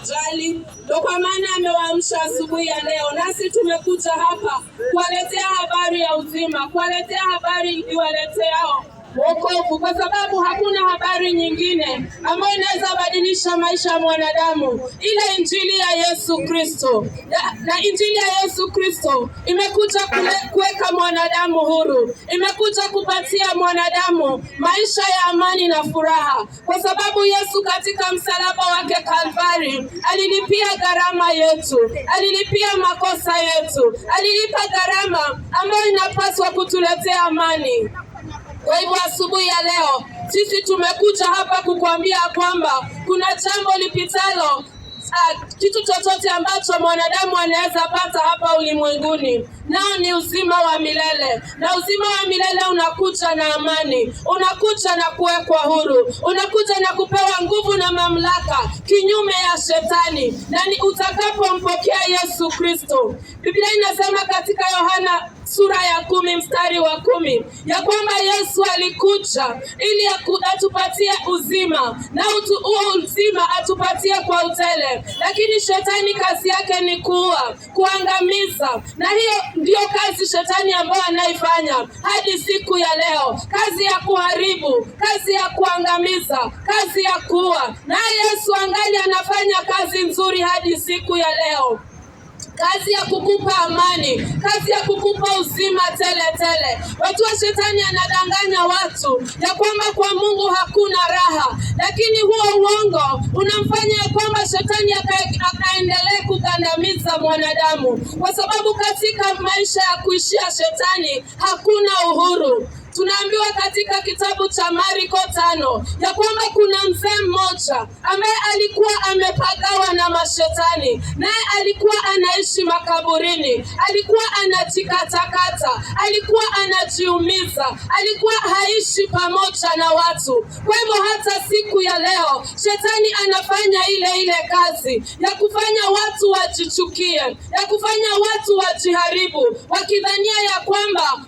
anawajali. Ndio kwa maana amewaamsha asubuhi ya leo. Nasi tumekuja hapa kuwaletea habari ya uzima, kuwaletea habari iwaleteao wokovu, kwa sababu hakuna habari nyingine ambayo inaweza badilisha maisha ya mwanadamu ila injili ya Yesu Kristo. Na injili ya Yesu Kristo imekuja kuweka mwanadamu huru, imekuja kupatia mwanadamu maisha ya amani na furaha, kwa sababu Yesu katika msalaba wake Kalvari alilipia gharama yetu, alilipia makosa yetu, alilipa gharama ambayo inapaswa kutuletea amani. Kwa hivyo asubuhi ya leo sisi tumekuja hapa kukuambia kwamba kuna jambo lipitalo kitu chochote ambacho mwanadamu anaweza pata hapa ulimwenguni, nao ni uzima wa milele. Na uzima wa milele unakuja na amani, unakuja na kuwekwa huru, unakuja na kupewa nguvu na mamlaka kinyume ya shetani, na ni utakapompokea Yesu Kristo. Biblia inasema katika Yohana sura ya 10 mstari wa 10 ya kwamba Yesu alikuja ili atupatie uzima, na huo uzima atupatie kwa utele. Lakini shetani kazi yake ni kuua, kuangamiza, na hiyo ndio kazi shetani ambayo anaifanya hadi siku ya leo, kazi ya kuharibu, kazi ya kuangamiza, kazi ya kuua. Na Yesu angali anafanya kazi nzuri hadi siku ya leo, kazi ya kukupa amani, kazi ya kukupa uzima tele tele. Watu wa shetani anadanganya watu ya kwamba kwa Mungu hakuna raha, lakini huo uongo unamfanya ya kwamba shetani akaendelee kugandamiza mwanadamu, kwa sababu katika maisha ya kuishia shetani hakuna uhuru. Tunaambiwa katika kitabu cha Marko 5 ya kwamba kuna mzee mmoja ambaye alikuwa amepagawa na mashetani, naye alikuwa anaishi makaburini, alikuwa anajikatakata, alikuwa anajiumiza, alikuwa haishi pamoja na watu. Kwa hivyo hata siku ya leo shetani anafanya ile kazi ya kufanya watu wajichukie, ya kufanya watu wajiharibu, wakidhania ya kwamba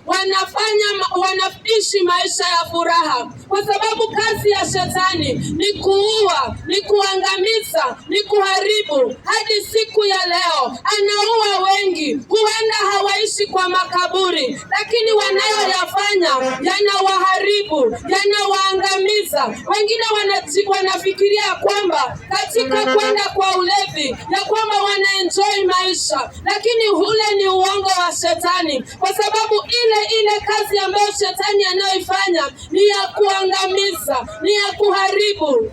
wanaishi maisha ya furaha, kwa sababu kazi ya shetani ni kuua, ni kuangamiza, ni kuharibu. Hadi siku ya leo anaua wengi, huenda hawaishi kwa makaburi, lakini wanayoyafanya yanawaharibu, yanawaangamiza. Wengine wanafikiria kwamba katika kwenda kwa ulevi ya kwamba wanaenjoy maisha, lakini ule ni uongo wa shetani, kwa sababu ile kazi ambayo shetani anayoifanya ni ya kuangamiza, ni ya kuharibu.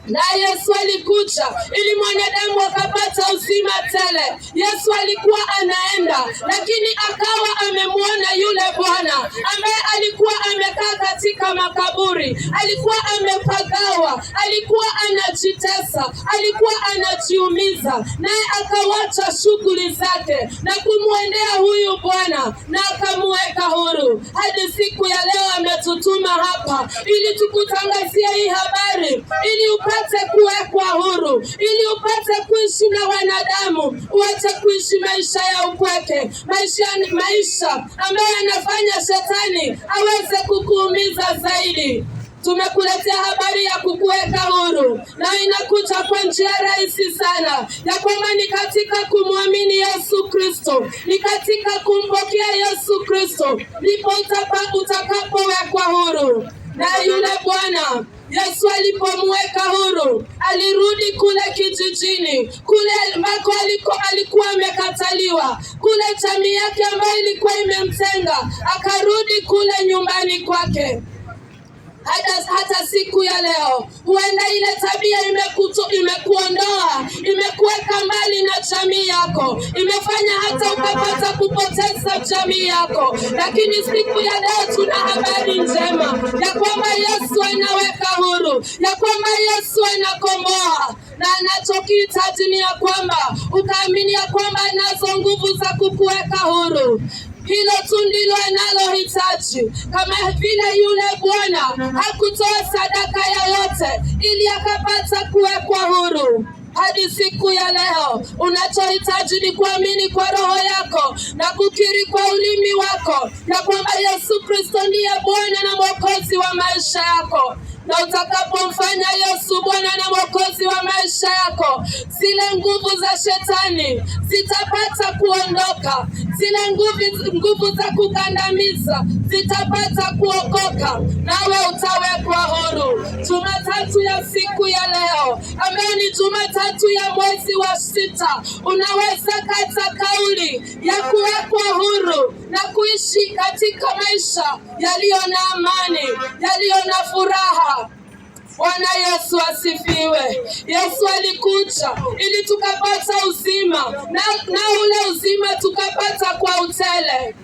Na Yesu alikuja ili mwanadamu akapata uzima tele. Yesu alikuwa anaenda, lakini akawa amemwona yule bwana ambaye alikuwa amekaa katika makaburi, alikuwa amepagawa, alikuwa anajitesa, alikuwa anajiumiza, naye akawacha shughuli zake na kumwendea huyu bwana na akamweka huru. Hadi siku ya leo ametutuma hapa ili tukutangazie hii habari, ili upate kuwekwa huru, ili upate kuishi na wanadamu, uache kuishi maisha ya upweke, maisha ambayo yanafanya shetani aweze kukuumiza zaidi. Tumekuletea habari ya kukuweka huru, na inakuja kwa njia rahisi sana, ya kwamba ni katika kumwamini Yesu Kristo, ni katika kumpokea Yesu Kristo ndipo utakapowekwa huru. Na yule bwana Yesu alipomweka huru, alirudi kule kijijini, kule ambako alikuwa amekataliwa, kule jamii yake ambayo ilikuwa imemtenga, akarudi kule nyumbani kwake. Hata siku ya leo huenda ile tabia imekuondoa, imekuweka mbali na jamii yako, imefanya hata ukapata kupoteza jamii yako. Lakini siku ya leo tuna habari njema ya kwamba Yesu anaweka huru, ya kwamba Yesu anakomboa, na anachokihitaji ni ya kwamba ukaamini ya kwamba anazo nguvu za kukuweka huru. Hilo tu ndilo analohitaji. Kama vile yule bwana hakutoa sadaka yoyote ili akapata kuwekwa huru, hadi siku ya leo unachohitaji ni kuamini kwa roho yako na kukiri kwa ulimi wako ya kwamba Yesu Kristo ndiye Bwana na Mwokozi wa maisha yako. Na utakapomfanya Yesu Bwana na Mwokozi wa maisha yako, zile shetani zitapata kuondoka, zile nguvu za kukandamiza zitapata kuokoka, nawe utawekwa huru. Jumatatu ya siku ya leo ambayo ni Jumatatu ya mwezi wa 6, unaweza kata kauli ya kuwekwa huru na kuishi katika maisha yaliyo na amani, yaliyo na furaha. Bwana Yesu asifiwe. Yesu alikuja ili tukapata uzima na ule uzima tukapata kwa utele.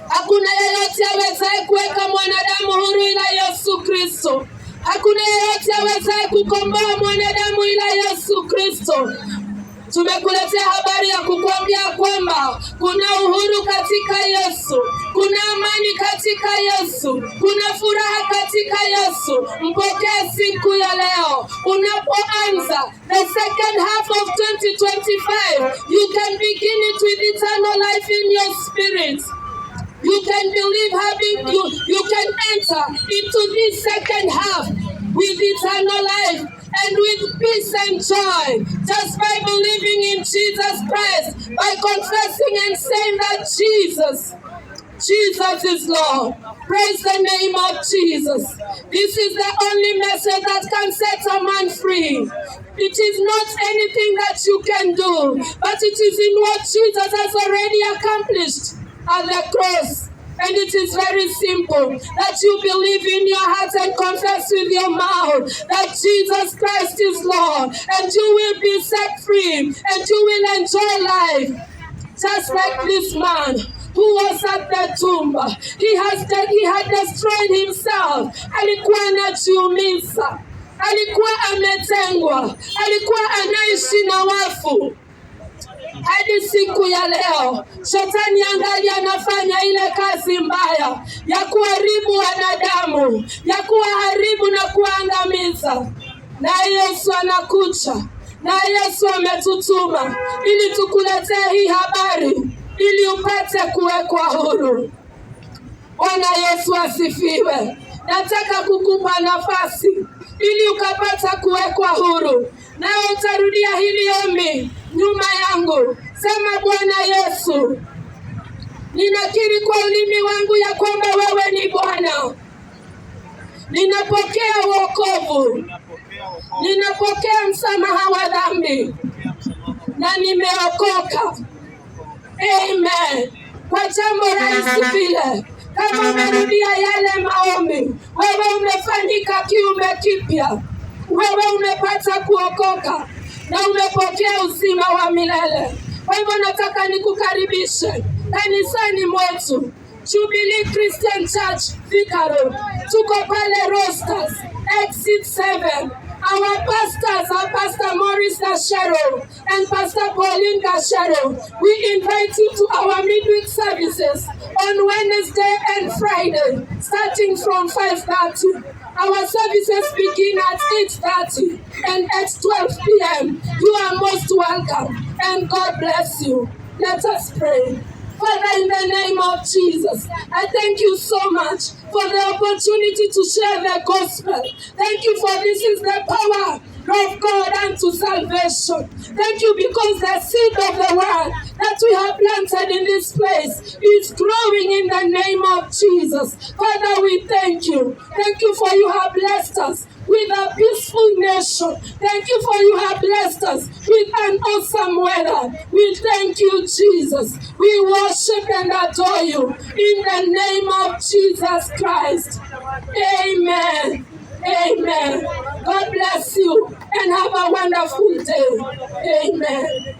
Hakuna yeyote awezaye kuweka mwanadamu huru ila Yesu Kristo. Hakuna yeyote awezaye kukomboa mwanadamu ila Yesu Kristo. Tumekuletea habari ya kukuambia kwamba kuna uhuru katika Yesu, kuna amani katika Yesu, kuna furaha katika Yesu. Mpokee siku ya leo. Unapoanza the second half of 2025, you can begin it with eternal life in your spirit. You can believe you can enter into this second half with eternal life and with peace and joy, just by believing in Jesus Christ, by confessing and saying that Jesus is Lord. Praise the name of Jesus. This is the only message that can set a man free. It is not anything that you can do, but it is in what Jesus has already accomplished at the cross. And it is very simple, that you believe in your heart and confess with your mouth that Jesus Christ is Lord, and you will be set free and you will enjoy life. Just like this man who was at the tomb, he had destroyed himself. Alikuwa anajiumiza, alikuwa ametengwa, alikuwa anaishi na wafu. Hadi siku ya leo shetani angali anafanya ile kazi mbaya ya kuharibu wanadamu, ya kuharibu na kuangamiza. Na Yesu anakuja, na Yesu ametutuma ili tukuletee hii habari, ili upate kuwekwa huru. Bwana Yesu asifiwe. Nataka kukupa nafasi ili ukapata kuwekwa huru. Na utarudia hili ombi nyuma yangu. Sema: Bwana Yesu, ninakiri kwa ulimi wangu ya kwamba wewe ni Bwana. Ninapokea wokovu. Ninapokea msamaha wa dhambi. Na nimeokoka. Amen. Kwa jambo rahisi vile, kama umerudia yale maombi, wewe umefanyika kiumbe kipya. Wewe umepata kuokoka na umepokea uzima wa milele. Kwa hivyo nataka nikukaribishe kanisani mwetu, Jubilee Christian Church Thika Road. Tuko pale Rosters, exit 7. Our pastors are Pastor Morris Gashero and Pastor Pauline Gashero. We invite you to our midweek services on Wednesday and Friday, starting from 5:30. Our services begin at 8:30 and at 12 p.m. You are most welcome, and God bless you. Let us pray. Father, in the name of Jesus, I thank you so much for the opportunity to share the gospel. Thank you for this is the power of God unto salvation. Thank you because the seed of the word that we have planted in this place is growing in the name of Jesus. Father, we thank you. Thank you for you have blessed us with a peaceful nation. Thank you for you have blessed us with an awesome weather. We thank you, Jesus. We worship and adore you in the name of Jesus Christ. Amen. Amen. God bless you and have a wonderful day. Amen.